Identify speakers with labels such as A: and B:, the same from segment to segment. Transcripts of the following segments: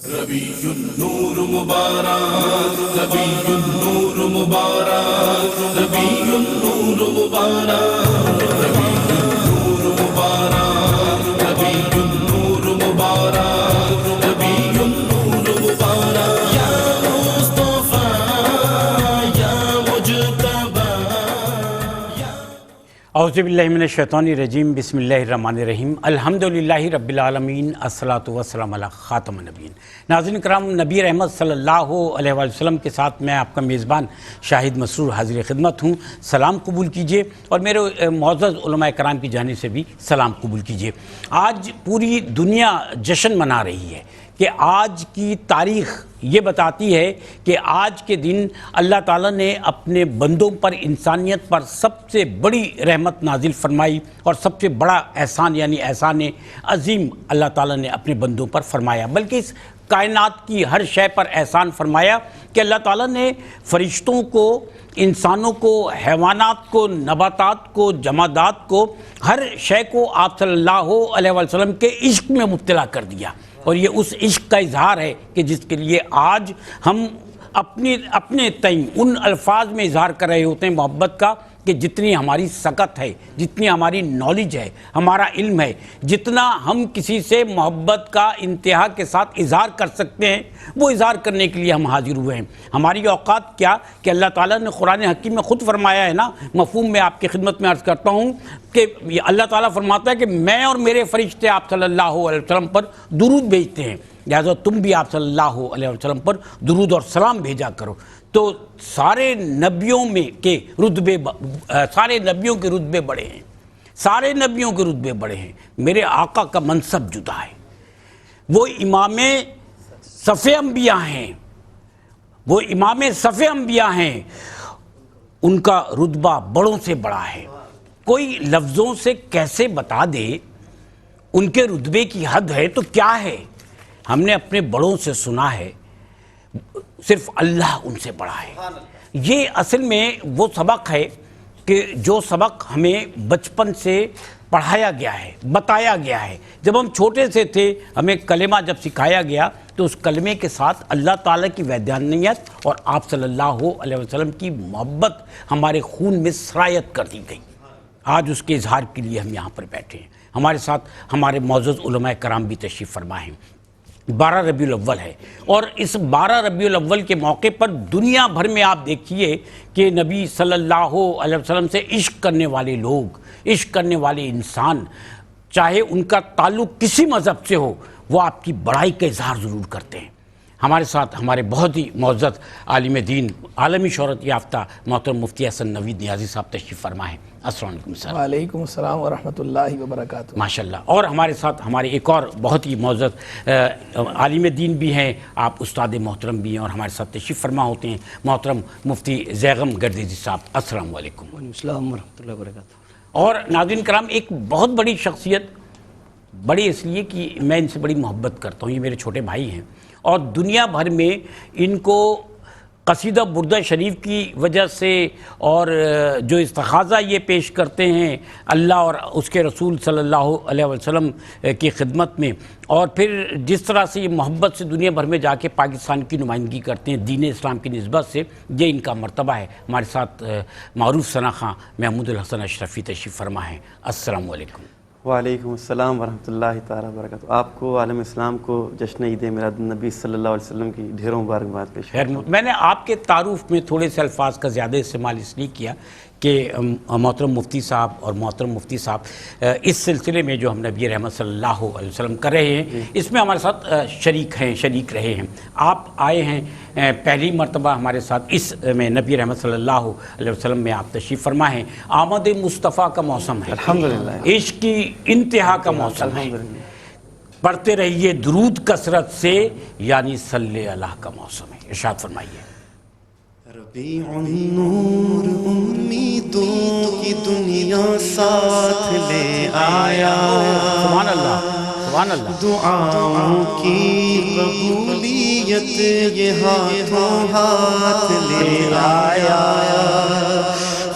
A: ربیع النور مبارک، ربیع النور مبارک، ربیع النور مبارک، ربیع النور مبارک، ربیع النور مبارک، ربیع النور مبارک، یا مصطفیٰ یا مجتبیٰ۔
B: اعوذ باللہ من الشیطان الرجیم، بسم اللہ الرحمن الرحیم، الحمدللہ رب العالمین، الصلاۃ والسلام علی خاتم النبیین۔ ناظرین کرام، نبی رحمت صلی اللہ علیہ وآلہ وسلم کے ساتھ میں آپ کا میزبان شاہد مسرور حاضر خدمت ہوں۔ سلام قبول کیجئے اور میرے معزز علماء کرام کی جانب سے بھی سلام قبول کیجئے۔ آج پوری دنیا جشن منا رہی ہے کہ آج کی تاریخ یہ بتاتی ہے کہ آج کے دن اللہ تعالیٰ نے اپنے بندوں پر، انسانیت پر سب سے بڑی رحمت نازل فرمائی اور سب سے بڑا احسان یعنی احسان عظیم اللہ تعالیٰ نے اپنے بندوں پر فرمایا، بلکہ اس کائنات کی ہر شے پر احسان فرمایا کہ اللہ تعالیٰ نے فرشتوں کو، انسانوں کو، حیوانات کو، نباتات کو، جمادات کو، ہر شے کو آپ صلی اللہ علیہ وسلم کے عشق میں مبتلا کر دیا۔ اور یہ اس عشق کا اظہار ہے کہ جس کے لیے آج ہم اپنے تئیں ان الفاظ میں اظہار کر رہے ہوتے ہیں محبت کا کہ جتنی ہماری سکت ہے، جتنی ہماری نالج ہے، ہمارا علم ہے، جتنا ہم کسی سے محبت کا انتہا کے ساتھ اظہار کر سکتے ہیں، وہ اظہار کرنے کے لیے ہم حاضر ہوئے ہیں۔ ہماری اوقات کیا کہ اللہ تعالیٰ نے قرآن حکیم میں خود فرمایا ہے نا، مفہوم میں آپ کی خدمت میں عرض کرتا ہوں کہ اللہ تعالیٰ فرماتا ہے کہ میں اور میرے فرشتے آپ صلی اللہ علیہ وسلم پر درود بھیجتے ہیں، لہٰذا تم بھی آپ صلی اللہ علیہ وسلم پر درود اور سلام بھیجا کرو۔ تو سارے نبیوں کے رتبے بڑے ہیں، سارے نبیوں کے رتبے بڑے ہیں، میرے آقا کا منصب جدا ہے، وہ امام صف انبیاء ہیں، وہ امام صف انبیاء ہیں، ان کا رتبہ بڑوں سے بڑا ہے۔ کوئی لفظوں سے کیسے بتا دے ان کے رتبے کی حد ہے تو کیا ہے؟ ہم نے اپنے بڑوں سے سنا ہے صرف اللہ ان سے بڑا ہے۔ یہ اصل میں وہ سبق ہے کہ جو سبق ہمیں بچپن سے پڑھایا گیا ہے، بتایا گیا ہے۔ جب ہم چھوٹے سے تھے، ہمیں کلمہ جب سکھایا گیا تو اس کلمے کے ساتھ اللہ تعالیٰ کی وحدانیت اور آپ صلی اللہ علیہ وسلم کی محبت ہمارے خون میں سرایت کر دی گئی۔ آج اس کے اظہار کے لیے ہم یہاں پر بیٹھے ہیں۔ ہمارے ساتھ ہمارے معزز علماء کرام بھی تشریف فرما ہیں۔ 12 ربیع الاول ہے اور اس 12 ربیع الاول کے موقع پر دنیا بھر میں آپ دیکھیے کہ نبی صلی اللہ علیہ وسلم سے عشق کرنے والے لوگ، عشق کرنے والے انسان، چاہے ان کا تعلق کسی مذہب سے ہو، وہ آپ کی بڑائی کا اظہار ضرور کرتے ہیں۔ ہمارے ساتھ ہمارے بہت ہی معزز عالم دین، عالمی شہرت یافتہ محترم مفتی حسن نوید نیازی صاحب تشریف فرما ہیں۔ السلام علیکم سر۔
C: وعلیکم السلام ورحمۃ اللہ وبرکاتہ۔
B: ماشاءاللہ۔ اور ہمارے ساتھ ہمارے ایک اور بہت ہی معزز عالم دین بھی ہیں، آپ استاد محترم بھی ہیں اور ہمارے ساتھ تشریف فرما ہوتے ہیں محترم مفتی زیغم گردیزی صاحب۔ السلام علیکم۔
D: وعلیکم السلام ورحمۃ اللہ وبرکاتہ۔
B: اور ناظرین کرام، ایک بہت بڑی شخصیت، بڑی اس لیے کہ میں ان سے بڑی محبت کرتا ہوں، یہ میرے چھوٹے بھائی ہیں اور دنیا بھر میں ان کو قصیدہ بردہ شریف کی وجہ سے اور جو استخاذہ یہ پیش کرتے ہیں اللہ اور اس کے رسول صلی اللہ علیہ وسلم کی خدمت میں، اور پھر جس طرح سے یہ محبت سے دنیا بھر میں جا کے پاکستان کی نمائندگی کرتے ہیں دین اسلام کی نسبت سے، یہ ان کا مرتبہ ہے۔ ہمارے ساتھ معروف ثنا خاں محمود الحسن اشرفی تشریف فرما ہیں۔ السلام علیکم۔
D: وعلیکم السلام ورحمۃ اللہ تعالیٰ وبرکاتہ۔ آپ کو، عالم اسلام کو جشن عید میلاد النبی صلی اللہ علیہ وسلم کی ڈھیروں مبارکباد پیش کرتا ہوں۔
B: میں نے آپ کے تعارف میں تھوڑے سے الفاظ کا زیادہ استعمال اس لیے کیا کہ محترم مفتی صاحب اور محترم مفتی صاحب اس سلسلے میں جو ہم نبی رحمت صلی اللہ علیہ وسلم کر رہے ہیں، اس میں ہمارے ساتھ شریک رہے ہیں۔ آپ آئے ہیں پہلی مرتبہ ہمارے ساتھ اس میں نبی رحمت صلی اللہ علیہ وسلم میں آپ تشریف فرما ہیں۔ آمد مصطفیٰ کا موسم ہے،
D: الحمدللہ،
B: عشق کی انتہا کا موسم ہے، پڑھتے رہیے درود کثرت سے، یعنی صلی اللہ کا موسم ہے۔ ارشاد فرمائیے۔
E: ربیع النور امیدوں کی دنیا ساتھ لے آیا،
B: سبحان اللہ، سبحان اللہ۔
E: دعاؤں کی قبولیت یہ ہاتھوں ہاتھ لے آیا،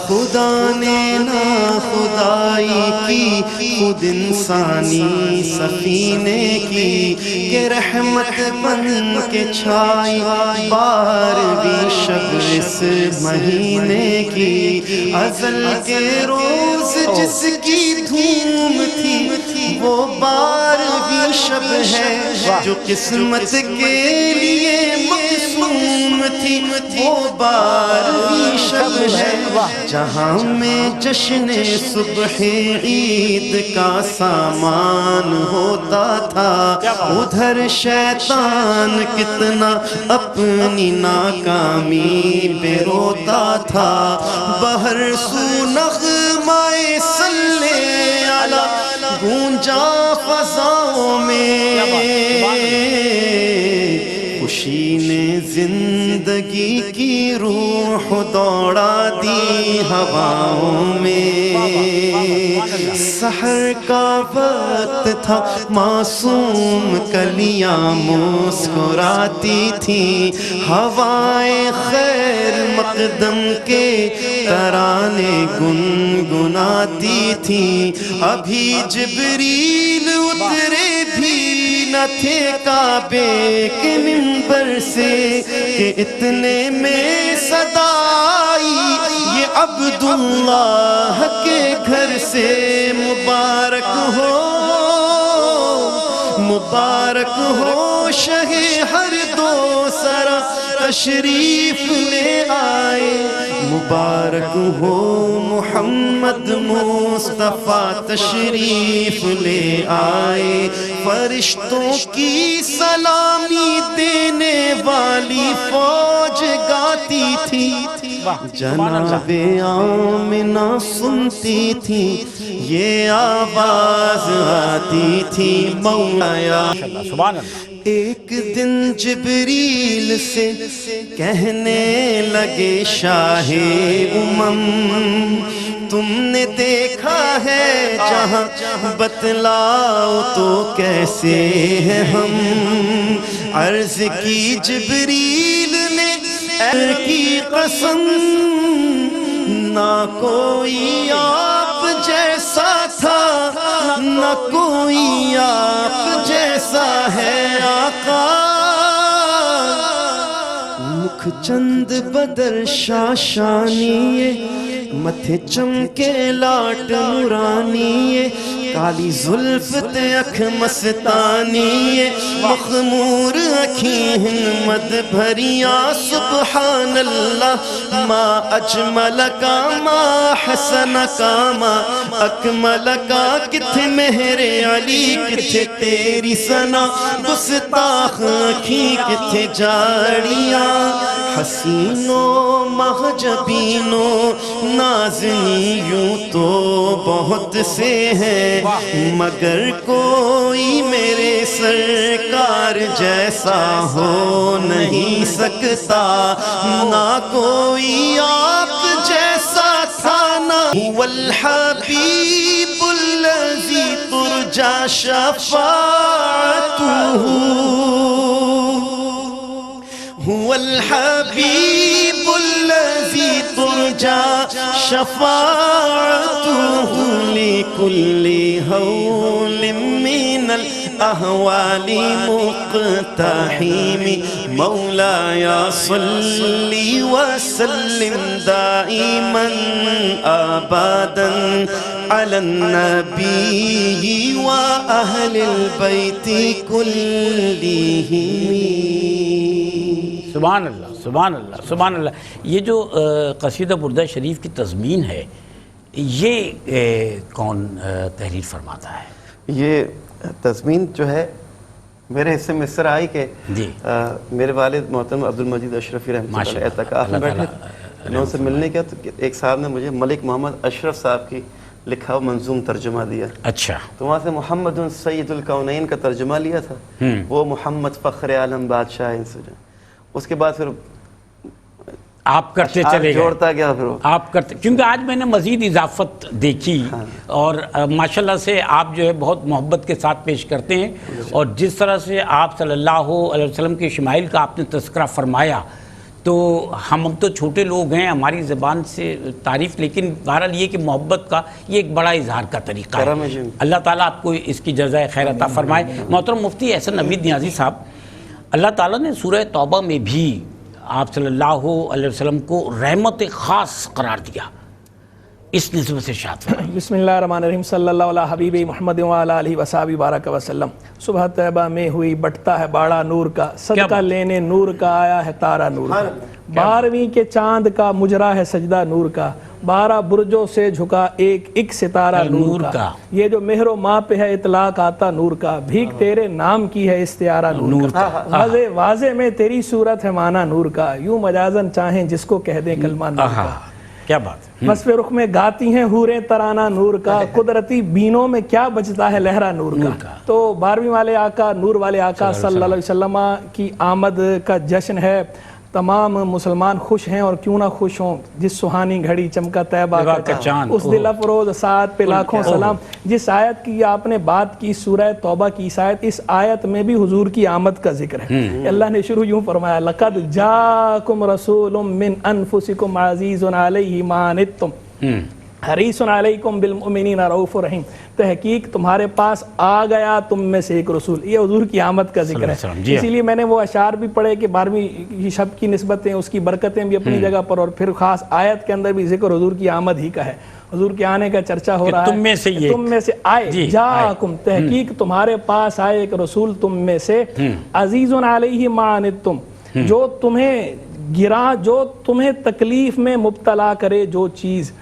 E: خدا نے نہ خدائی کی خود انسانی سفینے کی کہ رحمت بن کے چھائی 12ویں شب اس مہینے کی ازل کے روز جس کی دھوم تھی وہ 12ویں شب ہے جو قسمت کے لیے مقسوم تھی وہ 12ویں شب ہے جہاں میں جشن صبح عید کا سامان ہوتا تھا ادھر شیطان کتنا اپنی ناکامی پہ روتا تھا بہر سو نغمہ صلی علی گونجا فضاؤں میں خوشی نے زندگی کی روح دوڑا دی ہواؤں میں سحر کا وقت تھا معصوم کلیاں مسکراتی تھیں ہوائیں خیر مقدم کے ترانے گنگناتی تھیں ابھی جبریل اترے بھی نہ تھے کعبے کے منبر سے کہ اتنے میں صدا آئی یہ عبداللہ کے گھر سے مبارک ہو شہ ہر دو سرا تشریف لے آئے مبارک ہو محمد مصطفیٰ تشریف لے آئے فرشتوں کی سلامی دینے والی فوج گاتی تھی جناب آمنہ سنتی تھی یہ آواز آتی تھی مولایا
B: سبحان اللہ
E: ایک دن جبریل سے کہنے لگے شاہ تم نے دیکھا ہے جہاں بتلاؤ تو کیسے ہیں ہم عرض کی جبریل نے اے کی قسم نہ کوئی آپ جیسا تھا نہ کوئی آپ جیسا ہے آقا مکھ چند بدر شاشانی متھے چمکے لاٹ نورانی کالی زلف اکھ مستانی مخمور اکھیں مد بھریاں سبحان اللہ ما اجمل کا ما حسن کا ما اکمل کا کتھے مہر علی کتھے تیری ثنا گستاخ اکھیں کتھے جاڑیاں حسینوں محجبینوں نازنی یوں تو بہت سے ہیں مگر کوئی میرے سرکار جیسا ہو نہیں سکتا نہ کوئی آپ جیسا تھا نہ هو الحبیب الذی ترجى شفاعته هو الحبیب الذی ترجى شفاعته لكل هول من الأهوال مقتحم مولاي صل وسلم دائما أبدا على النبي وأهل البيت كلهم
B: سبحان اللہ سبحان اللہ سبحان اللہ یہ جو قصیدہ بردہ شریف کی تضمین ہے یہ کون تحریر فرماتا ہے؟
D: یہ تضمین جو ہے میرے حصے میں اس طرح آئی کہ
B: جی
D: میرے والد محترم عبدالمجید اشرفی رحمۃ اللہ علیہ اعتکاف میں بیٹھے میں ان سے ملنے گیا تو ایک صاحب نے مجھے ملک محمد اشرف صاحب کی لکھا منظوم ترجمہ دیا
B: اچھا
D: تو وہاں سے محمد سید الکونین کا ترجمہ لیا تھا وہ محمد فخر عالم بادشاہ اس کے بعد پھر
B: آپ کرتے چلے گئے
D: جوڑتا گیا پھر
B: آپ کرتے کیونکہ آج میں نے مزید اضافت دیکھی اور ماشاءاللہ سے آپ جو ہے بہت محبت کے ساتھ پیش کرتے ہیں اور جس طرح سے آپ صلی اللہ علیہ وسلم کے شمائل کا آپ نے تذکرہ فرمایا تو ہم تو چھوٹے لوگ ہیں، ہماری زبان سے تعریف، لیکن بہرحال یہ کہ محبت کا یہ ایک بڑا اظہار کا طریقہ ہے۔ اللہ تعالیٰ آپ کو اس کی جزائے خیر عطا فرمائے۔ محترم مفتی احسن نوید نیازی صاحب، اللہ تعالیٰ نے سورہ توبہ میں بھی آپ صلی اللہ علیہ وسلم کو رحمت خاص قرار دیا، اس نسبت سے ارشاد فرمائیں۔
C: بسم اللہ الرحمن الرحیم، صلی اللہ علیہ حبیب محمد وعلی آلہ وصحبہ بارک وسلم۔ صبح طیبہ میں ہوئی بٹتا ہے باڑا نور کا، صدقہ لینے نور کا آیا ہے تارا نور کا، 12ویں کے چاند کا مجرا ہے سجدہ نور کا، 12 برجوں سے جھکا ایک ایک ستارہ نور کا، یہ جو مہر و ماں پہ ہے اطلاق آتا نور کا، بھیک تیرے نام کی ہے استعارہ نور کا، واضح میں تیری صورت ہے معنی نور کا، یوں مجازن چاہیں جس کو کہہ دیں کلمہ نور کا۔
B: کیا بات ہے۔
C: وصف رخ میں گاتی ہیں حوریں ترانہ نور کا، قدرتی بینوں میں کیا بچتا ہے لہرہ نور کا۔ تو 12ویں والے آقا، نور والے آقا صلی اللہ علیہ وسلم کی آمد کا جشن ہے، تمام مسلمان خوش ہیں، اور کیوں نہ خوش ہوں، جس سہانی گھڑی چمکا طیبہ کا چاند، اس دل افروز ساعت پہ لاکھوں سلام۔ جس آیت کی آپ نے بات کی سورہ توبہ کی آیت، اس آیت میں بھی حضور کی آمد کا ذکر ہے۔ اللہ نے شروع یوں فرمایا، لَقَدْ جَاءَكُمْ رَسُولٌ مِّنْ أَنفُسِكُمْ عَزِيزٌ عَلَيْهِ مَا عَنِتُّمْ حریصٌ علیکم بالمؤمنین رؤوف رحیم۔ تحقیق تمہارے پاس آ گیا تم میں سے ایک رسول، یہ حضور کی آمد کا ذکر ہے۔ اسی لیے میں نے وہ اشعار بھی پڑھے کہ 12ویں شب کی نسبتیں، اس کی برکتیں بھی اپنی جگہ پر، اور پھر خاص آیت کے اندر بھی ذکر حضور کی آمد ہی کا ہے، حضور کے آنے کا چرچا ہو رہا ہے، تم میں سے آئے، جاءکم تحقیق تمہارے پاس آئے ایک رسول تم میں سے، عزیز علیہ ما عنتم، جو تمہیں تکلیف میں مبتلا کرے جو چیز،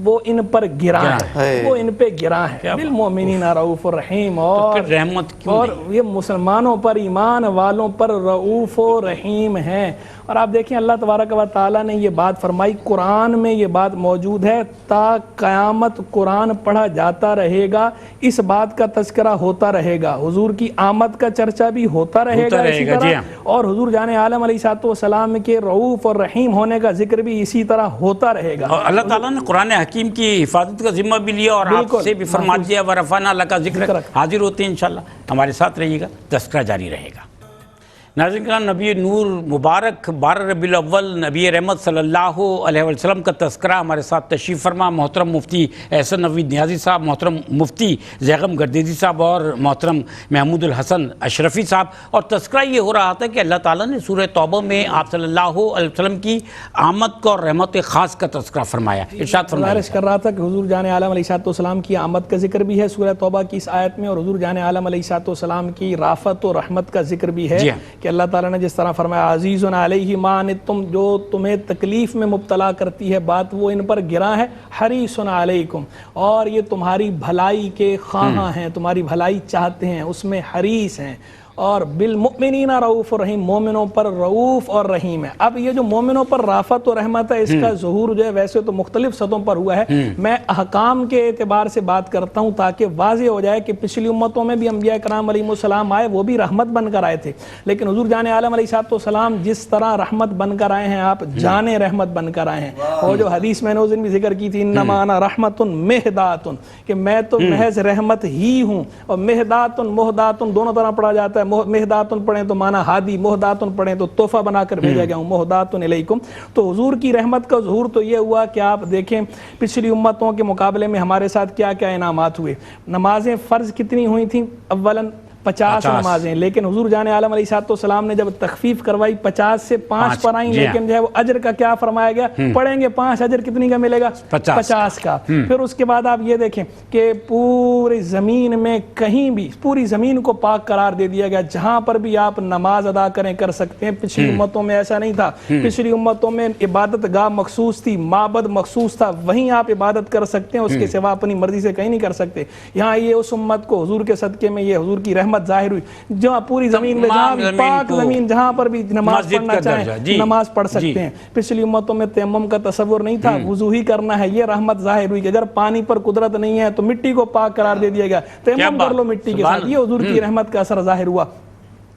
C: وہ ان پر گراں ہے، وہ ان پہ گراں ہے، بالمؤمنین رؤوف الرحیم، اور یہ مسلمانوں پر، ایمان والوں پر رؤوف و رحیم ہیں۔ اور آپ دیکھیں اللہ تبارک و تعالیٰ نے یہ بات فرمائی، قرآن میں یہ بات موجود ہے، تا قیامت قرآن پڑھا جاتا رہے گا، اس بات کا تذکرہ ہوتا رہے گا، حضور کی آمد کا چرچا بھی ہوتا رہے گا اسی طرح، اور حضور جان عالم علیہ السلام کے رؤوف اور رحیم ہونے کا ذکر بھی اسی طرح ہوتا رہے گا۔
B: اور اللہ تعالیٰ نے قرآن حکیم کی حفاظت کا ذمہ بھی لیا، اور آپ سے بھی فرما دیا ورفعنا لک ذکرک۔ حاضر ہوتے ہیں انشاءاللہ، ہمارے ساتھ رہیے گا، تذکرہ جاری رہے گا۔ ناظرین کرام، نبی نور مبارک 12 ربیع الاول نبی رحمت صلی اللہ علیہ وسلم کا تذکرہ ہمارے ساتھ تشریف فرما محترم مفتی احسن نوید نیازی صاحب، محترم مفتی زیغم گردیزی صاحب، اور محترم محمود الحسن اشرفی صاحب۔ اور تذکرہ یہ ہو رہا تھا کہ اللہ تعالیٰ نے سورہ توبہ میں آپ صلی اللہ علیہ وسلم کی آمد کا اور رحمت خاص کا تذکرہ فرمایا، ارشاد فرمایا۔
C: کر رہا تھا کہ حضور جان عالم علیہ السلام کی آمد کا ذکر بھی ہے سورہ توبہ کی اس آیت میں، اور حضور جان عالم علیہ السلام کی رافت و رحمت کا ذکر بھی ہے کہ اللہ تعالیٰ نے جس طرح فرمایا، عزیز علیہ ما عنتم، جو تمہیں تکلیف میں مبتلا کرتی ہے بات، وہ ان پر گراں ہے، حریص علیکم، اور یہ تمہاری بھلائی کے خواہاں ہیں، تمہاری بھلائی چاہتے ہیں، اس میں حریص ہیں، اور بالمؤمنین رؤوف الرحیم، مومنوں پر رؤوف اور رحیم ہے۔ اب یہ جو مومنوں پر رافت و رحمت ہے، اس کا ظہور جو ہے ویسے تو مختلف سطحوں پر ہوا ہے، میں احکام کے اعتبار سے بات کرتا ہوں تاکہ واضح ہو جائے کہ پچھلی امتوں میں بھی انبیاء کرام علیہ السلام آئے، وہ بھی رحمت بن کر آئے تھے، لیکن حضور جان عالم علیہ السلام جس طرح رحمت بن کر آئے ہیں، آپ جان رحمت بن کر آئے ہیں۔ اور جو حدیث میں نے اس دن بھی ذکر کی تھی، انما انا رحمت مہدات، کہ میں تو محض رحمت ہی ہوں، اور مہدات مہدات دونوں طرح پڑھا جاتا ہے، مہداتن پڑھیں تو معنی ہادی، مہداتن پڑھیں تو تحفہ بنا کر بھیجا گیا ہوں، مہداتن الیکم۔ تو حضور کی رحمت کا ظہور تو یہ ہوا کہ آپ دیکھیں پچھلی امتوں کے مقابلے میں ہمارے ساتھ کیا کیا انعامات ہوئے۔ نمازیں فرض کتنی ہوئی تھیں؟ اولاً 50 نمازیں، لیکن حضور جان عالم علیہ السلام نے جب تخفیف کروائی 50 سے 5 پر آئیں، لیکن جو ہے وہ اجر کا کیا فرمایا گیا، پڑھیں گے 5 اجر کتنی کا ملے گا؟ 50 کا۔ پھر اس کے بعد آپ یہ دیکھیں کہ پوری زمین میں کہیں بھی، پوری زمین کو پاک قرار دے دیا گیا، جہاں پر بھی آپ نماز ادا کریں کر سکتے ہیں۔ پچھلی امتوں میں ایسا نہیں تھا، پچھلی امتوں میں عبادت گاہ مخصوص تھی، معبد مخصوص تھا، وہیں آپ عبادت کر سکتے ہیں، اس کے سوا اپنی مرضی سے کہیں نہیں کر سکتے۔ یہاں یہ اس امت کو حضور کے صدقے میں یہ حضور کی رحمت ظاہر ہوئی، جہاں پوری زمین میں، جہاں بھی پاک زمین، جہاں پر بھی نماز پڑھنا چاہیں نماز پڑھ سکتے ہیں۔ پچھلی امتوں میں تیمم کا تصور نہیں تھا، وضو ہی کرنا ہے، یہ رحمت ظاہر ہوئی کہ اگر پانی پر قدرت نہیں ہے تو مٹی کو پاک قرار دے دیا گیا، تیمم کر لو مٹی کے ساتھ، یہ حضور کی رحمت کا اثر ظاہر ہوا۔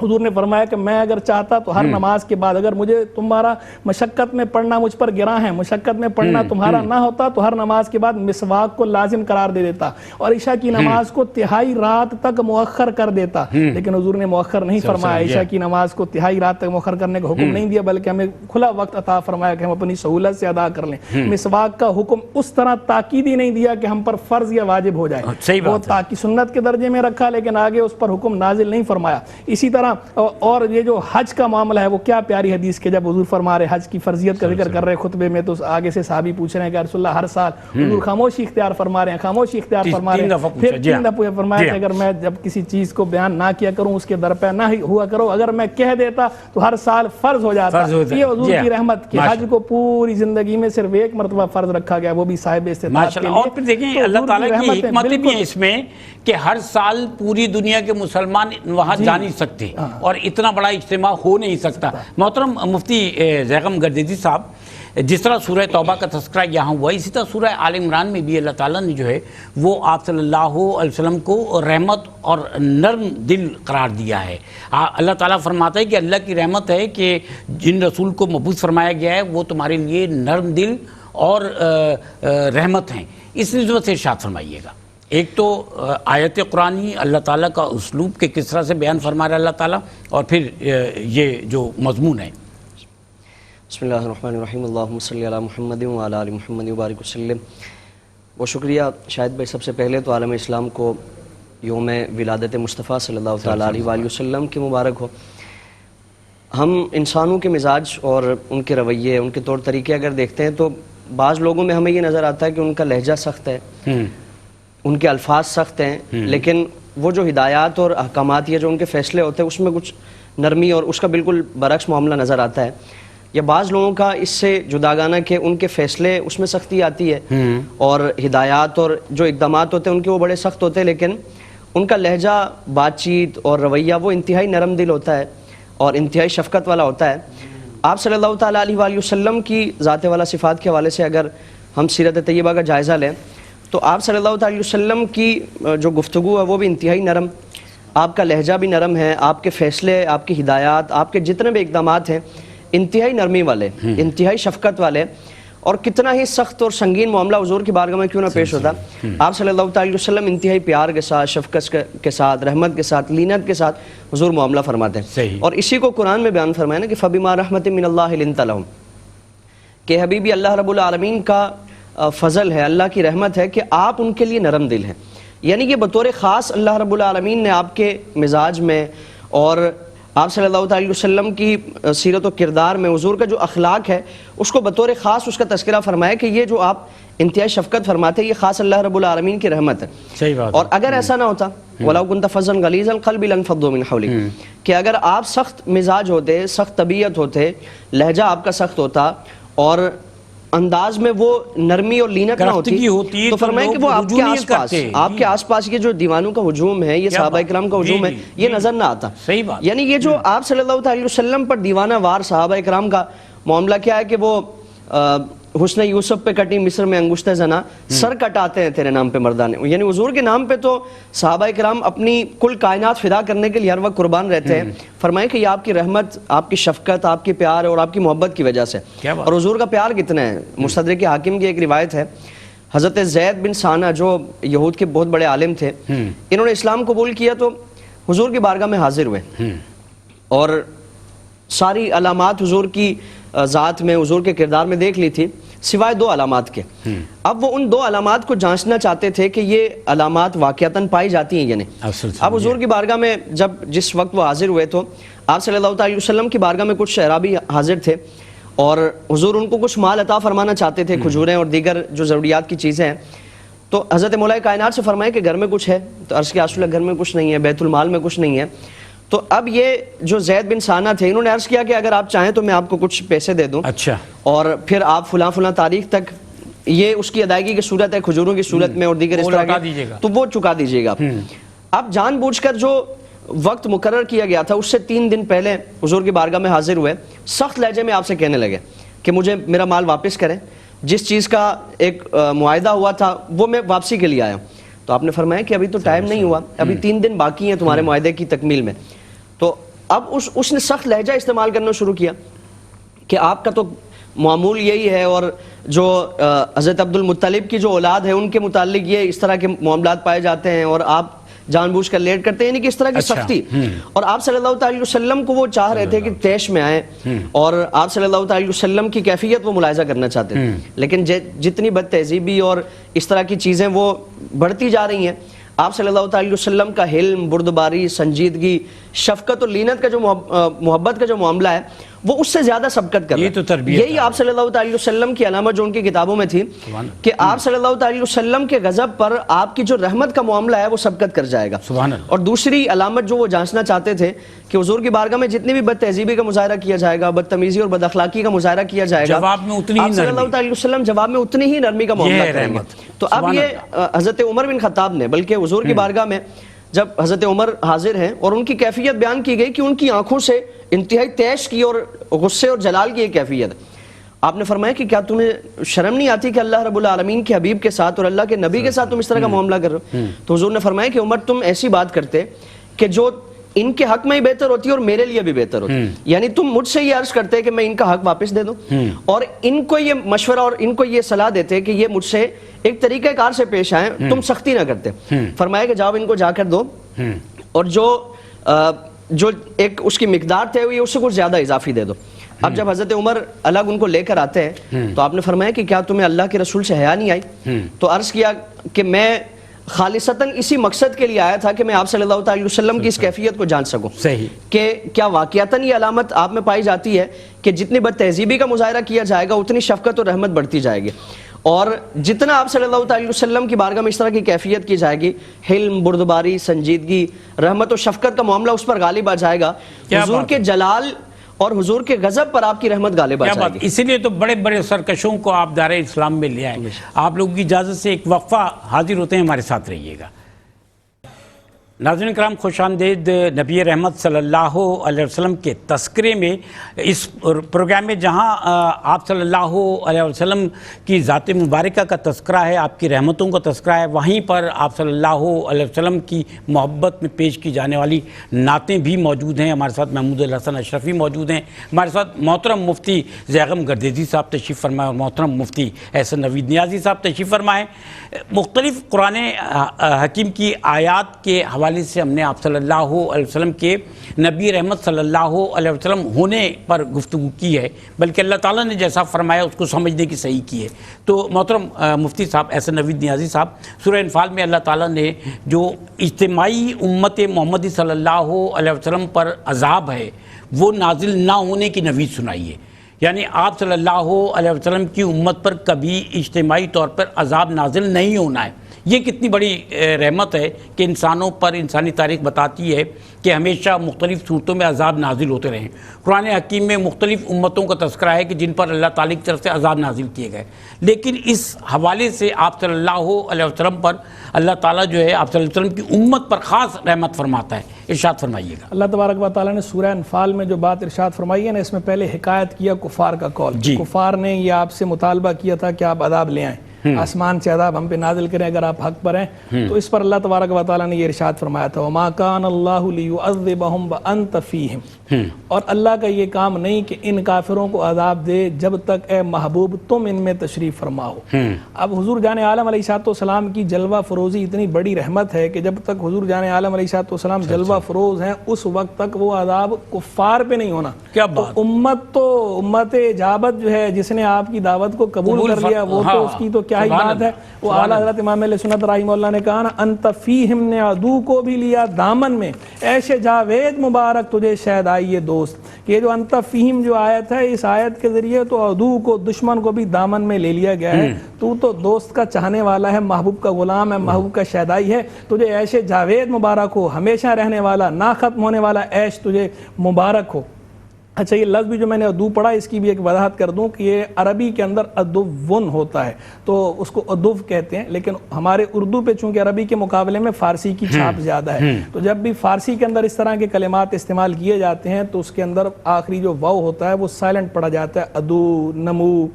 C: حضور نے فرمایا کہ میں اگر چاہتا تو ہر نماز کے بعد اگر مجھے تمہارا مشقت میں پڑھنا مجھ پر گراں ہے، مشقت میں پڑھنا تمہارا نہ ہوتا تو ہر نماز کے بعد مسواک کو لازم قرار دے دیتا اور عشاء کی نماز کو تہائی رات تک مؤخر کر دیتا، لیکن حضور نے مؤخر نہیں فرمایا، عشاء کی نماز کو تہائی رات تک مؤخر کرنے کا حکم نہیں دیا، بلکہ ہمیں کھلا وقت عطا فرمایا کہ ہم اپنی سہولت سے ادا کر لیں۔ مسواک کا حکم اس طرح تاکیدی نہیں دیا کہ ہم پر فرض یا واجب ہو جائے، وہ تاکید سنت کے درجے میں رکھا، لیکن آگے اس پر حکم نازل نہیں فرمایا۔ اسی طرح اور یہ جو حج کا معاملہ ہے وہ کیا پیاری حدیث کے جب حضور فرما رہے حج کی فرضیت کا ذکر کر رہے خطبے میں، تو آگے سے صحابی پوچھ رہے ہیں کہ رسول اللہ ہر سال حضور خاموشی اختیار فرما رہے ہیں، خاموشی اختیار فرما رہے ہیں، پھر 3 دفعہ فرمایا کہ اگر میں جب کسی چیز کو بیان نہ کیا کروں اس کے در پہ نہ ہوا کرو، اگر میں کہہ دیتا تو ہر سال فرض ہو جاتا۔ یہ حضور کی رحمت کہ حج کو پوری زندگی میں صرف ایک مرتبہ فرض رکھا گیا، وہ بھی صاحب استطاعت کے لیے۔
B: اور پھر دیکھیں اللہ تعالیٰ کی حکمت بھی ہے اس میں کہ ہر سال پوری دنیا کے مسلمان وہاں جا نہیں سکتے اور اتنا بڑا اجتماع ہو نہیں سکتا۔ محترم مفتی زیغم گردیزی صاحب، جس طرح سورہ توبہ کا تذکرہ یہاں ہوا، اسی طرح سورہ آل عمران میں بھی اللہ تعالیٰ نے جو ہے وہ آپ صلی اللہ علیہ وسلم کو رحمت اور نرم دل قرار دیا ہے۔ اللہ تعالیٰ فرماتا ہے کہ اللہ کی رحمت ہے کہ جن رسول کو مبعوث فرمایا گیا ہے وہ تمہارے لیے نرم دل اور رحمت ہیں۔ اس نسبت سے ارشاد فرمائیے گا، ایک تو آیت قرآنی اللہ تعالیٰ کا اسلوب کے کس طرح سے بیان فرما رہا ہے اللہ تعالیٰ، اور پھر یہ جو مضمون ہے۔
F: بسم اللہ الرحمن الرحیم، اللہم صلی علی محمد وعلی آل محمد وبارک وسلم۔ بہت شکریہ شاہد بھائی، سب سے پہلے تو عالم اسلام کو یوم ولادت مصطفیٰ صلی اللہ تعالیٰ علیہ وآلہ وسلم کی مبارک ہو۔ ہم انسانوں کے مزاج اور ان کے رویے، ان کے طور طریقے اگر دیکھتے ہیں تو بعض لوگوں میں ہمیں یہ نظر آتا ہے کہ ان کا لہجہ سخت ہے، ان کے الفاظ سخت ہیں، لیکن وہ جو ہدایات اور احکامات یا جو ان کے فیصلے ہوتے ہیں اس میں کچھ نرمی اور اس کا بالکل برعکس معاملہ نظر آتا ہے۔ یا بعض لوگوں کا اس سے جداگانہ کہ ان کے فیصلے اس میں سختی آتی ہے اور ہدایات اور جو اقدامات ہوتے ہیں ان کے وہ بڑے سخت ہوتے ہیں، لیکن ان کا لہجہ، بات چیت اور رویہ وہ انتہائی نرم دل ہوتا ہے اور انتہائی شفقت والا ہوتا ہے۔ آپ صلی اللہ تعالیٰ علیہ وآلہ وسلم کی ذات والا صفات کے حوالے سے اگر ہم سیرت طیبہ کا جائزہ لیں تو آپ صلی اللہ تعالیٰ علیہ وسلم کی جو گفتگو ہے وہ بھی انتہائی نرم، آپ کا لہجہ بھی نرم ہے، آپ کے فیصلے، آپ کی ہدایات، آپ کے جتنے بھی اقدامات ہیں انتہائی نرمی والے، انتہائی شفقت والے، اور کتنا ہی سخت اور سنگین معاملہ حضور کی بارگاہ میں کیوں نہ پیش ہوتا، آپ صلی اللہ تعالیٰ علیہ وسلم انتہائی پیار کے ساتھ، شفقت کے ساتھ، رحمت کے ساتھ، لینت کے ساتھ حضور معاملہ فرماتے ہیں۔ اور اسی کو قرآن میں بیان فرمایا نا کہ فَبِمَا رَحْمَةٍ مِّنَ اللَّهِ لِنْتَ لَهُمْ، کہ حبیبی اللہ رب العالمین کا فضل ہے، اللہ کی رحمت ہے کہ آپ ان کے لیے نرم دل ہیں، یعنی کہ بطور خاص اللہ رب العالمین نے آپ کے مزاج میں اور آپ صلی اللہ علیہ وسلم کی سیرت و کردار میں حضور کا جو اخلاق ہے اس کو بطور خاص اس کا تذکرہ فرمایا کہ یہ جو آپ انتہائی شفقت فرماتے ہیں یہ خاص اللہ رب العالمین کی رحمت ہے۔
B: صحیح بات۔
F: اور اگر ایسا نہ ہوتا وَلَوْ كُنْتَ فَظًّا غَلِيظَ الْقَلْبِ لَانفَضُّوا مِنْ حَوْلِكَ، کہ اگر آپ سخت مزاج ہوتے، سخت طبیعت ہوتے، لہجہ آپ کا سخت ہوتا اور انداز میں وہ نرمی اور لینت نہ ہوتی تو فرمائیں کہ وہ آپ کے آس پاس یہ جو دیوانوں کا ہجوم ہے، یہ صحابہ کرام کا ہجوم ہے، یہ نظر نہ آتا۔ یعنی یہ جو آپ صلی اللہ علیہ وسلم پر دیوانہ وار صحابہ کرام کا معاملہ کیا ہے کہ وہ حسن یوسف پہ کٹی مصر میں انگشتہ زنا، سر کٹاتے ہیں تیرے نام پہ مردانے، یعنی حضور کے نام پہ تو صحابہ کرام اپنی کل کائنات فدا کرنے کے لیے ہر وقت قربان رہتے ہیں۔ فرمائیں کہ یہ آپ کی رحمت، آپ کی شفقت، آپ کی پیار اور آپ کی محبت کی وجہ سے۔ اور حضور کا پیار کتنا ہے، مستدرک حاکم کی ایک روایت ہے، حضرت زید بن ثانہ جو یہود کے بہت بڑے عالم تھے، انہوں نے اسلام قبول کیا تو حضور کی بارگاہ میں حاضر ہوئے اور ساری علامات حضور کی ذات میں، حضور کے کردار میں دیکھ لی تھی سوائے 2 علامات کے۔ اب وہ ان 2 علامات کو جانچنا چاہتے تھے کہ یہ علامات واقعتاً پائی جاتی ہیں یا نہیں۔ اب حضور کی بارگاہ میں جس وقت وہ حاضر ہوئے تو آپ صلی اللہ علیہ وسلم کی بارگاہ میں کچھ اعرابی حاضر تھے اور حضور ان کو کچھ مال عطا فرمانا چاہتے تھے، کھجوریں اور دیگر جو ضروریات کی چیزیں ہیں۔ تو حضرت مولا کائنات سے فرمائے کہ گھر میں کچھ ہے، تو عرض کیا رسول اللہ گھر میں کچھ نہیں ہے، بیت المال میں کچھ نہیں ہے۔ تو اب یہ جو زید بن ثانہ تھے انہوں نے عرض کیا کہ اگر آپ چاہیں تو میں آپ کو کچھ پیسے دے دوں،
B: اچھا، اور
F: پھر آپ فلاں فلاں تاریخ تک یہ اس کی ادائیگی کی صورت ہے کھجوروں کی صورت میں اور دیگر اس طرح کی، تو وہ چکا دیجیے گا۔ اب جان بوجھ کر جو وقت مقرر کیا گیا تھا اس سے 3 دن پہلے حضور کی بارگاہ میں حاضر ہوئے، سخت لہجے میں آپ سے کہنے لگے کہ مجھے میرا مال واپس کریں، جس چیز کا ایک معاہدہ ہوا تھا وہ میں واپسی کے لیے آیا ہوں۔ تو آپ نے فرمایا کہ ابھی تو ٹائم نہیں ہوا، ابھی 3 دن باقی ہیں تمہارے معاہدے کی تکمیل میں۔ تو اب اس نے سخت لہجہ استعمال کرنا شروع کیا کہ آپ کا تو معمول یہی ہے، اور جو حضرت عبد المطلب کی جو اولاد ہے ان کے متعلق یہ اس طرح کے معاملات پائے جاتے ہیں، اور آپ جان بوجھ کر لیٹ کرتے ہیں، یعنی کہ اس طرح کی سختی. اور آپ صلی اللہ تعالی وسلم کو وہ چاہ رہے تھے کہ طیش میں آئیں، اور آپ صلی اللہ تعالی وسلم کی کیفیت وہ ملاحظہ کرنا چاہتے تھے. لیکن جتنی بد تہذیبی اور اس طرح کی چیزیں وہ بڑھتی جا رہی ہیں، آپ صلی اللہ تعالی وسلم کا حلم، بردباری، سنجیدگی، شفقت اور لینت کا جو محبت کا جو معاملہ ہے وہ اس سے زیادہ سبقت کر رہا ہے. یہی آپ صلی اللہ تعالی وسلم کی علامت جو ان کی کتابوں میں تھی کہ آپ صلی اللہ تعالی وسلم کے غضب پر آپ کی جو رحمت کا معاملہ ہے وہ سبقت کر جائے گا. اور دوسری علامت جو وہ جانچنا چاہتے تھے کہ حضور کی بارگاہ میں جتنی بھی بد تہذیبی کا مظاہرہ کیا جائے گا، بدتمیزی اور بد اخلاقی کا مظاہرہ کیا جائے گا، آپ صلی اللہ تعالی وسلم جواب میں اتنی ہی نرمی کا معاملہ کریں گے. تو اب یہ حضرت عمر بن خطاب نے، بلکہ حضور کی بارگاہ میں جب حضرت عمر حاضر ہیں اور ان کی کیفیت بیان کی گئی کہ ان کی آنکھوں سے انتہائی طیش کی اور غصے اور جلال کی ایک کیفیت ہے، آپ نے فرمایا کہ کیا تمہیں شرم نہیں آتی کہ اللہ رب العالمین کے حبیب کے ساتھ اور اللہ کے نبی کے ساتھ تم اس طرح کا معاملہ کر رہے ہو؟ تو حضور نے فرمایا کہ عمر تم ایسی بات کرتے کہ جو ان کے حق میں ہی بہتر ہوتی ہے اور میرے لیے بھی بہتر ہوتی ہے. یعنی تم مجھ سے یہ عرض کرتے کہ میں ان کا حق واپس دے دوں، اور ان کو یہ مشورہ اور ان کو یہ صلاح دیتے کہ یہ مجھ سے ایک طریقہ کار سے پیش آئیں، تم سختی نہ کرتے. فرمایا کہ جاؤ ان کو جا کر دو، اور جو ایک اس کی مقدار تھے ہوئی اس سے کچھ زیادہ اضافی دے دو. اب جب حضرت عمر الگ ان کو لے کر آتے ہیں تو آپ نے فرمایا کہ کیا تمہیں اللہ کے رسول سے حیا نہیں آئی؟ تو عرض کیا کہ میں خالصتاً اسی مقصد کے لیے آیا تھا کہ میں آپ صلی اللہ تعالی وسلم کی اس کیفیت کو جان سکوں کہ کیا واقعتاً یہ علامت آپ میں پائی جاتی ہے کہ جتنی بد تہذیبی کا مظاہرہ کیا جائے گا اتنی شفقت اور رحمت بڑھتی جائے گی، اور جتنا آپ صلی اللہ تعالی وسلم کی بارگاہ میں اس طرح کی کیفیت کی جائے گی، حلم، بردباری، سنجیدگی، رحمت اور شفقت کا معاملہ اس پر غالب آ جائے گا، حضور کے جلال اور حضور کے غضب پر آپ کی رحمت غالب آ جائے گی.
B: اسی لیے تو بڑے بڑے سرکشوں کو آپ دار اسلام میں لے آئے. آپ لوگوں کی اجازت سے ایک وقفہ حاضر ہوتے ہیں، ہمارے ساتھ رہیے گا. ناظرین کرام، خوش آمدید نبی رحمت صلی اللہ علیہ وسلم کے تذکرے میں، اس پروگرام میں جہاں آپ صلی اللہ علیہ وسلم کی ذات مبارکہ کا تذکرہ ہے، آپ کی رحمتوں کا تذکرہ ہے، وہیں پر آپ صلی اللہ علیہ وسلم کی محبت میں پیش کی جانے والی نعتیں بھی موجود ہیں. ہمارے ساتھ محمود الحسن اشرفی موجود ہیں، ہمارے ساتھ محترم مفتی زیغم گردیزی صاحب تشریف فرمائے اور محترم مفتی احسن نوید نیازی صاحب تشریف فرمائے. مختلف قرآن حکیم کی آیات کے حوالے سے ہم نے آپ صلی اللہ علیہ وسلم کے نبی رحمت صلی اللہ علیہ وسلم ہونے پر گفتگو کی ہے، بلکہ اللہ تعالیٰ نے جیسا فرمایا اس کو سمجھنے کی صحیح کی ہے. تو محترم مفتی صاحب احسن نوید نیازی صاحب، سورہ انفال میں اللہ تعالیٰ نے جو اجتماعی امت محمدی صلی اللہ علیہ وسلم پر عذاب ہے وہ نازل نہ ہونے کی نوید سنائی ہے. یعنی آپ صلی اللہ علیہ وسلم کی امت پر کبھی اجتماعی طور پر عذاب نازل نہیں ہونا ہے. یہ کتنی بڑی رحمت ہے کہ انسانوں پر انسانی تاریخ بتاتی ہے کہ ہمیشہ مختلف صورتوں میں عذاب نازل ہوتے رہیں. قرآن حکیم میں مختلف امتوں کا تذکرہ ہے کہ جن پر اللہ تعالیٰ کی طرف سے عذاب نازل کیے گئے، لیکن اس حوالے سے آپ صلی اللہ علیہ وسلم پر اللہ تعالیٰ جو ہے آپ صلی اللہ علیہ وسلم کی امت پر خاص رحمت فرماتا ہے. ارشاد فرمائیے گا.
C: اللہ تبارک و تعالیٰ نے سورہ انفال میں جو بات ارشاد فرمائی ہے نا، اس میں پہلے حکایت کیا کفار کا قول. کفار نے یہ آپ سے مطالبہ کیا تھا کہ آپ عذاب لے آئیں، آسمان سے عذاب ہم پہ نازل کریں اگر آپ حق پر ہیں. تو اس پر اللہ تبارک و تعالیٰ نے یہ ارشاد فرمایا تھا، وَمَا كَانَ اللَّهُ لِيُعَذِّبَهُمْ وَأَنْتَ فِيهِمْ، اور اللہ کا یہ کام نہیں کہ ان کافروں کو عذاب دے جب تک اے محبوب تم ان میں تشریف فرما ہو. اب حضور جان عالم علیہ السلام کی جلوہ فروزی اتنی بڑی رحمت ہے کہ جب تک حضور جان عالم علیہ السلام جلوہ فروز ہیں اس وقت تک وہ عذاب کفار پہ نہیں ہونا.
B: کیا بات!
C: تو امت اجابت جو ہے جس نے آپ کی دعوت کو قبول کر لیا وہ تو اس کی تو کیا ہی بات ہے. وہ اعلیٰ حضرت امام علیہ سنت رحمہ اللہ نے کہا نا، انت فیہم نے عدو کو بھی لیا دامن میں، ایشے جاوید مبارک تجھے شاید آئیے دوست. یہ جو انت فیہم جو آیت ہے، اس آیت کے ذریعے تو عدو کو، دشمن کو بھی دامن میں لے لیا گیا ہے. تو دوست کا چاہنے والا ہے، محبوب کا غلام ہے، محبوب کا شیدائی ہے. تجھے ایشے جاوید مبارک ہو، ہمیشہ رہنے والا، نہ ختم ہونے والا ایش تجھے مبارک ہو. اچھا، یہ لفظ بھی جو میں نے ادو پڑھا اس کی بھی ایک وضاحت کر دوں کہ یہ عربی کے اندر ادون ہوتا ہے تو اس کو ادو کہتے ہیں، لیکن ہمارے اردو پہ چونکہ عربی کے مقابلے میں فارسی کی چھاپ زیادہ ہے، تو جب بھی فارسی کے اندر اس طرح کے کلمات استعمال کیے جاتے ہیں تو اس کے اندر آخری جو واو ہوتا ہے وہ سائلنٹ پڑھا جاتا ہے. ادو، نمو،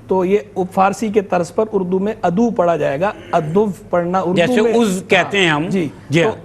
C: تو یہ فارسی کے طرز پر اردو میں ادو پڑھا جائے گا. ادو پڑھنا اردو
B: جیسے
C: میں
B: عز کہتے ہیں ہم.
C: جی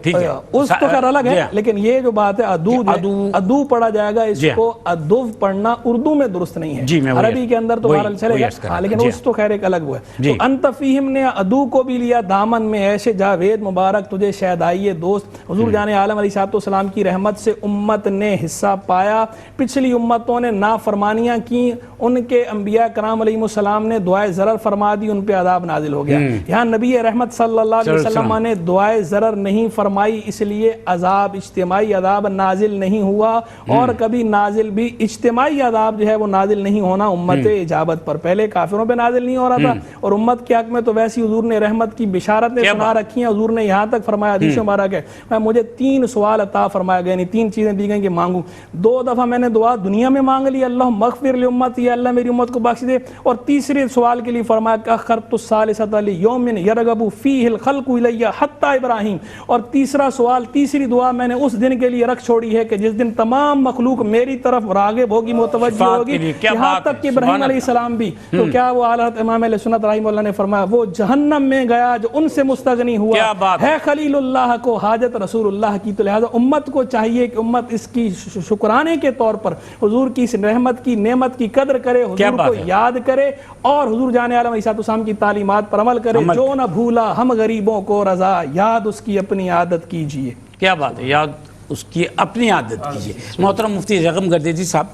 B: ٹھیک ہے.
C: عز تو خیر الگ ہے, لیکن یہ جو بات ہے ادو پڑھا جائے گا, اس کو ادو پڑھنا اردو میں درست نہیں ہے. عربی کے اندر تو بہرحال چلے گا, لیکن عز تو خیر ایک الگ وہ ہے. تو انت فیہم نے ادو کو بھی لیا دامن میں, ایسے جاوید مبارک تجھے شاید آئیے دوست. حضور جان عالم علیہ السلام کی رحمت سے امت نے حصہ پایا. پچھلی امتوں نے نافرمانیاں کی, ان کے انبیاء کرام علیہ السلام نے دعائے ضرر فرما دی, ان پہ عذاب نازل ہو گیا. یہاں نبی رحمت صلی اللہ علیہ وسلم نے دعائے ضرر نہیں فرمائی, اس لیے عذاب اجتماعی عذاب نازل نہیں ہوا. اور کبھی نازل بھی اجتماعی عذاب جو ہے وہ نازل نہیں ہونا امت اجابت پر. پہلے کافروں پہ نازل نہیں ہو رہا تھا, اور امت کے حق میں تو ویسی حضور نے رحمت کی بشارتیں سنا رکھی ہیں. حضور نے یہاں تک فرمایا, حدیث مبارک ہے, مجھے 3 سوال عطا فرمایا گئے, یعنی 3 چیزیں دی گئیں کہ مانگوں. 2 دفعہ میں نے دعا دنیا میں مانگ لی, اللہ مغفر لامتی, یا اللہ میری امت کو بخش دے. اور تیسرے سوال کے لیے فرمایا کہ اخرت الثالثۃ لیوم یرغب فیہ الخلق الی حتی ابراہیم. اور تیسرا سوال, تیسری دعا میں نے اس دن کے لیے رکھ چھوڑی ہے کہ جس دن تمام مخلوق میری طرف راغب ہوگی, متوجہ ہوگی, یہاں تک کہ ابراہیم علیہ السلام بھی. تو کیا وہ حضرت امام اہل سنت رحمہ اللہ نے فرمایا وہ جہنم میں گیا جو ان سے مستغنی ہوا ہے خلیل اللہ کو حاجت رسول اللہ کی. تو لہذا امت کو چاہیے کہ امت اس کی شکرانے کے طور پر حضور کی اس رحمت کی نعمت کی قدر کرے, حضور کو یاد کرے, اور حضور جان عالم علیہ السلام کی تعلیمات پر عمل کرے. جو نہ بھولا ہم غریبوں کو رضا, یاد اس کی اپنی عادت کیجئے.
B: کیا بات ہے, یاد اس کی اپنی عادت کیجئے. محترم مفتی زغم گردیزی صاحب,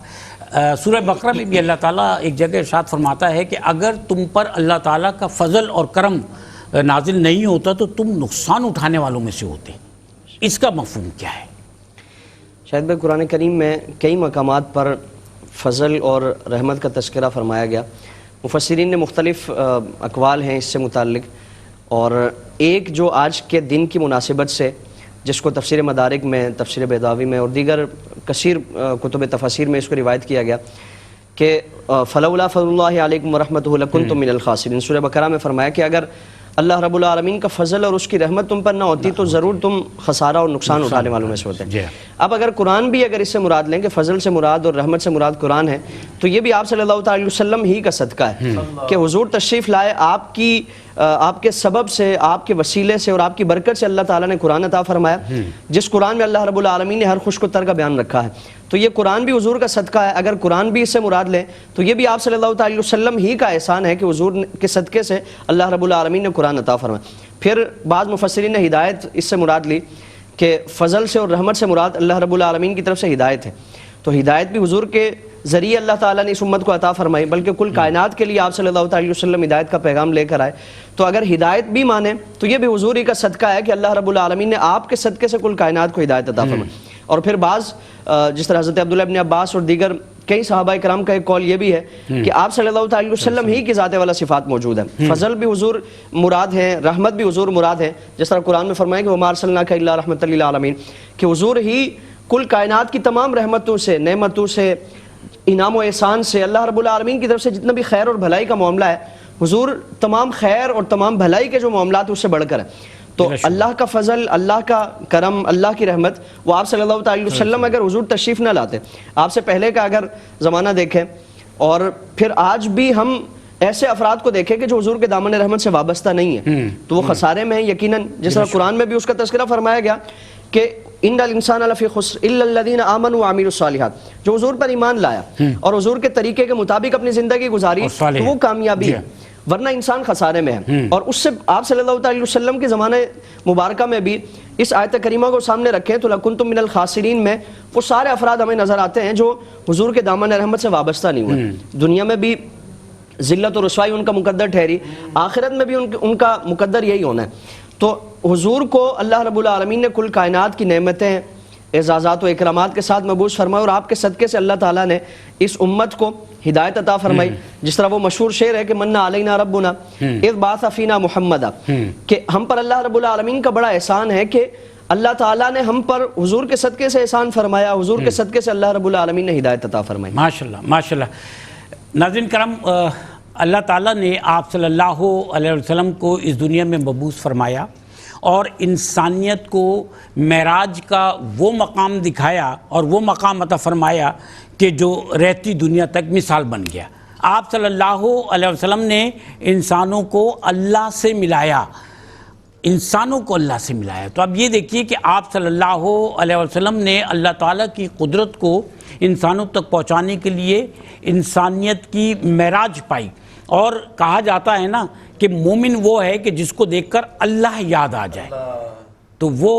B: سورہ بقرہ میں بھی اللہ تعالیٰ ایک جگہ ارشاد فرماتا ہے کہ اگر تم پر اللہ تعالیٰ کا فضل اور کرم نازل نہیں ہوتا تو تم نقصان اٹھانے والوں میں سے ہوتے. اس کا مفہوم کیا ہے؟
F: شاید بھائی قرآن کریم میں کئی مقامات پر فضل اور رحمت کا تذکرہ فرمایا گیا. مفسرین نے مختلف اقوال ہیں اس سے متعلق, اور ایک جو آج کے دن کی مناسبت سے, جس کو تفسیر مدارک میں, تفسیر بیضاوی میں اور دیگر کثیر کتب تفاسیر میں اس کو روایت کیا گیا کہ فلولا فضل اللہ علیکم ورحمتہ لکنتم من الخاسرین. سورہ بقرہ میں فرمایا کہ اگر اللہ رب العالمین کا فضل اور اس کی رحمت تم پر نہ ہوتی تو ضرور تم خسارہ اور نقصان اٹھانے والوں میں سے ہوتے. اب اگر قرآن بھی اگر اس سے مراد لیں کہ فضل سے مراد اور رحمت سے مراد قرآن ہے, تو یہ بھی آپ صلی اللہ تعالی وسلم ہی کا صدقہ ہے کہ حضور تشریف لائے, آپ کے سبب سے, آپ کے وسیلے سے اور آپ کی برکت سے اللہ تعالیٰ نے قرآن عطا فرمایا, جس قرآن میں اللہ رب العالمین نے ہر خوش و تر کا بیان رکھا ہے. تو یہ قرآن بھی حضور کا صدقہ ہے. اگر قرآن بھی اس سے مراد لیں تو یہ بھی آپ صلی اللہ تعالی وسلم ہی کا احسان ہے کہ حضور کے صدقے سے اللہ رب العالمین نے قرآن عطا فرمایا. پھر بعض مفسرین نے ہدایت اس سے مراد لی کہ فضل سے اور رحمت سے مراد اللہ رب العالمین کی طرف سے ہدایت ہے. تو ہدایت بھی حضور کے ذریعے اللہ تعالیٰ نے اس امت کو عطا فرمائی, بلکہ کل کائنات کے لیے آپ صلی اللہ تعالی وسلم ہدایت کا پیغام لے کر آئے. تو اگر ہدایت بھی مانیں تو یہ بھی حضور ہی کا صدقہ ہے کہ اللہ رب العالمین نے آپ کے صدقے سے کل کائنات کو ہدایت عطا فرمائی. اور پھر بعض جس طرح حضرت عبداللہ ابن عباس اور دیگر کئی صحابہ کرام کا ایک قول یہ بھی ہے کہ آپ صلی اللہ تعالی وسلم ہی کی ذات والا صفات موجود ہیں. فضل بھی حضور مراد ہیں, رحمت بھی حضور مراد ہے, جس طرح قرآن میں فرمایا کہ وما ارسلناک الا رحمۃ للعالمین, کہ حضور ہی کل کائنات کی تمام رحمتوں سے, نعمتوں سے, انعام و احسان سے, اللہ رب العالمین کی طرف سے جتنا بھی خیر اور بھلائی کا معاملہ ہے, حضور تمام خیر اور تمام بھلائی کے جو معاملات ہیں اس سے بڑھ کر ہے. تو اللہ کا فضل, اللہ کا کرم, اللہ کی رحمت وہ آپ صلی اللہ تعالی وسلم اگر حضور تشریف نہ لاتے, آپ سے پہلے کا اگر زمانہ دیکھیں اور پھر آج بھی ہم ایسے افراد کو دیکھیں کہ جو حضور کے دامن رحمت سے وابستہ نہیں ہیں, تو وہ خسارے میں ہیں یقیناً. جس طرح قرآن میں بھی اس کا تذکرہ فرمایا گیا کہ ان الانسان لفی خسر الا الذین آمنوا وعملوا الصالحات, جو حضور پر ایمان لایا اور حضور کے طریقے کے مطابق اپنی زندگی گزاری تو وہ کامیابی ہے, ورنہ انسان خسارے میں ہے. اور اس سے آپ صلی اللہ تعالی وسلم کے زمانے مبارکہ میں بھی اس آیت کریمہ کو سامنے رکھیں تو لکنتم من الخاسرین میں وہ سارے افراد ہمیں نظر آتے ہیں جو حضور کے دامن رحمت سے وابستہ نہیں ہوئے. دنیا میں بھی ذلت و رسوائی ان کا مقدر ٹھہری, آخرت میں بھی ان کا مقدر یہی ہونا ہے. تو حضور کو اللہ رب العالمین نے کل کائنات کی نعمتیں, اعزازات و اکرامات کے ساتھ مبعوث فرمایا, اور آپ کے صدقے سے اللہ تعالیٰ نے اس امت کو ہدایت عطا فرمائی. جس طرح وہ مشہور شعر ہے کہ من علینا ربنا اذ بعث فینا محمدا, کہ ہم پر اللہ رب العالمین کا بڑا احسان ہے کہ اللہ تعالیٰ نے ہم پر حضور کے صدقے سے احسان فرمایا, حضور کے صدقے سے اللہ رب العالمین نے ہدایت عطا فرمائی.
B: ماشاءاللہ ماشاءاللہ. ناظرین کرام, اللہ تعالیٰ نے آپ صلی اللہ علیہ وسلم کو اس دنیا میں مبعوث فرمایا اور انسانیت کو معراج کا وہ مقام دکھایا اور وہ مقام عطا فرمایا کہ جو رہتی دنیا تک مثال بن گیا. آپ صلی اللہ علیہ وسلم نے انسانوں کو اللہ سے ملایا، انسانوں کو اللہ سے ملایا۔ تو اب یہ دیکھیے کہ آپ صلی اللہ علیہ وسلم نے اللہ تعالیٰ کی قدرت کو انسانوں تک پہنچانے کے لیے انسانیت کی معراج پائی، اور کہا جاتا ہے نا کہ مومن وہ ہے کہ جس کو دیکھ کر اللہ یاد آ جائے۔ تو وہ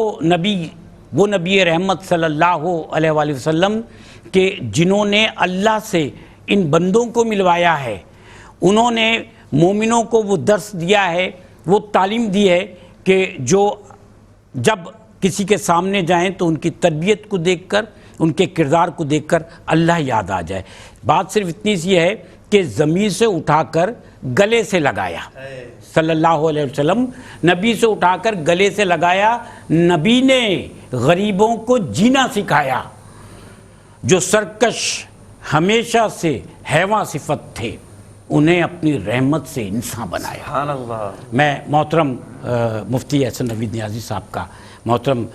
B: نبی رحمت صلی اللہ علیہ وآلہ وسلم کہ جنہوں نے اللہ سے ان بندوں کو ملوایا ہے، انہوں نے مومنوں کو وہ درس دیا ہے، وہ تعلیم دی ہے کہ جو جب کسی کے سامنے جائیں تو ان کی تربیت کو دیکھ کر، ان کے کردار کو دیکھ کر اللہ یاد آ جائے۔ بات صرف اتنی سی ہے کہ زمین سے اٹھا کر گلے سے لگایا، صلی اللہ علیہ وسلم نبی سے اٹھا کر گلے سے لگایا۔ نبی نے غریبوں کو جینا سکھایا، جو سرکش ہمیشہ سے حیواں صفت تھے انہیں اپنی رحمت سے انسان بنایا۔
D: سبحان اللہ۔
B: میں محترم مفتی احسن نوید نیازی صاحب کا، محترم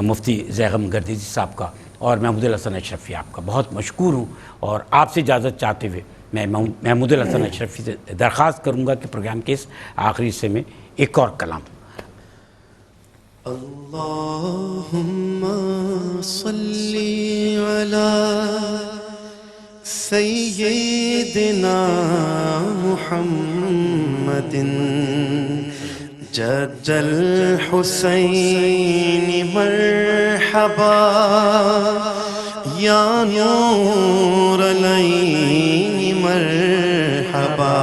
B: مفتی زیغم گردیزی صاحب کا اور محمود الحسن اشرفی آپ کا بہت مشکور ہوں، اور آپ سے اجازت چاہتے ہوئے میں محمود الحسن اشرفی سے درخواست کروں گا کہ پروگرام کے اس آخری حصے میں ایک اور کلام۔
E: اللہم صلی علی سیدنا محمد جد الحسین مرحبا یا نور العین مرحبا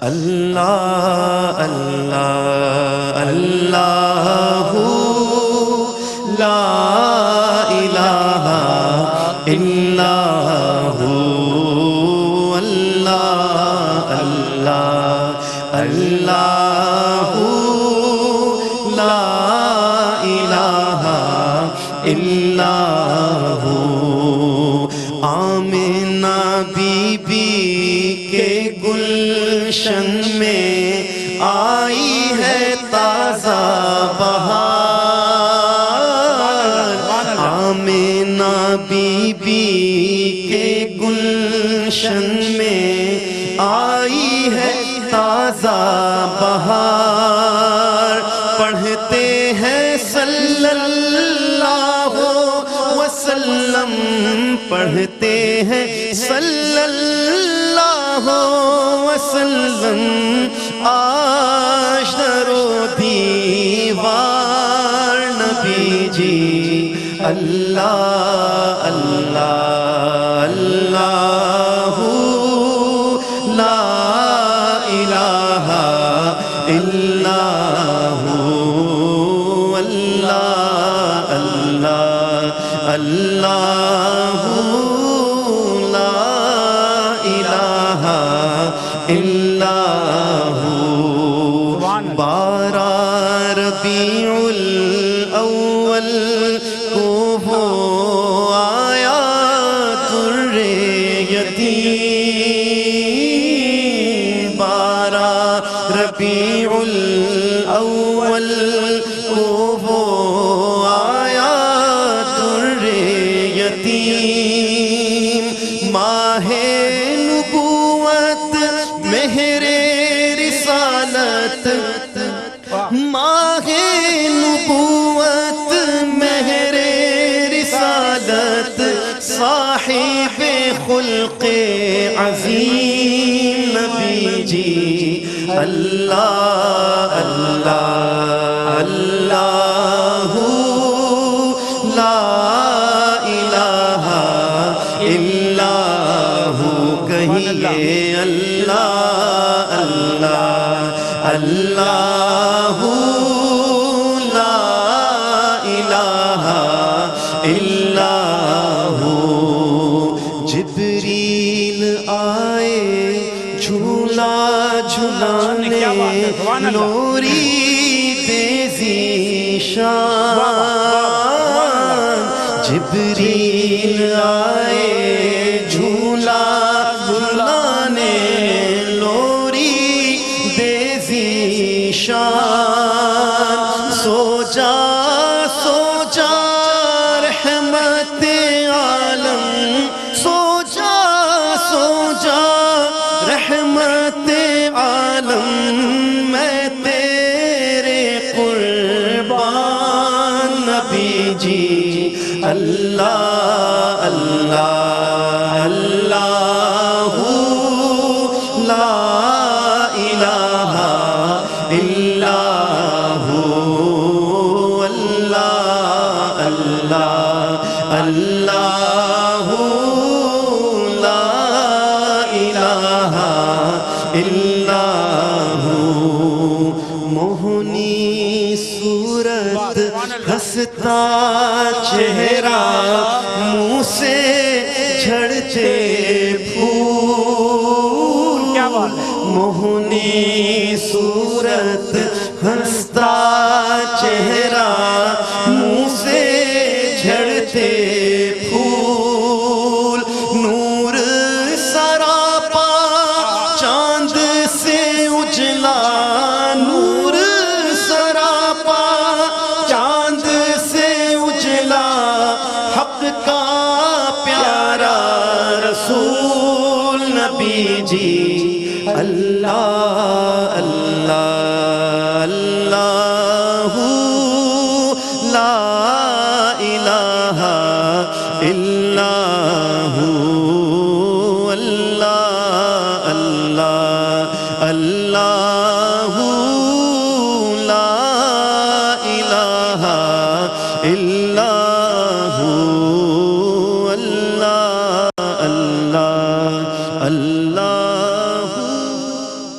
E: اللہ اللہ اللہ لا الہ الا ہو اللہ اللہ اللہ لا الہ الا ہو آمنہ بی بی کے گلشن میں آئی ہے تازہ بہار آمنہ بی بی کے گلشن میں آئی ہے تازہ بہار پڑھتے ہیں صلی اللہ وسلم پڑھتے ہیں صلی اللہ وسلم آشتر و دیوار نبی جی اللہ اللہ اللہ لا الہ الا ہو اللہ اللہ اللہ لا الہ الا ہو بارہ ربیع الاول کو وہ آیا در یتیم بارہ ربیع الاول کو وہ آیا در یتیم ماہ نبوت مہر رسالت ماہ نبوت مہر رسالت صاحب خلق عظیم نبی جی اللہ اللہ اللہ لا الہ الا ہو کہیے اللہ اللہ اللہ لا الہ الا ہو جبریل آئے جھولا جھلانے لوری تیزی شان جبریل آئے جھولا جھلانے لوری دیزی شان سو جا رحمت عالم سو ہنستا چہرہ منہ سے جھڑتے پھول، موہنی صورت ہنستا چہرہ منہ سے جھڑتے پھول، نور سراپا چاند سے اجلا، نور سراپا چاند سے اجلا، حق کا پیارا رسول نبی جی، اللہ اللہ اللہ لا الہ الا ہو، اللہ اللہ اللہ لا الہ الا ہو، اللہ اللہ اللہ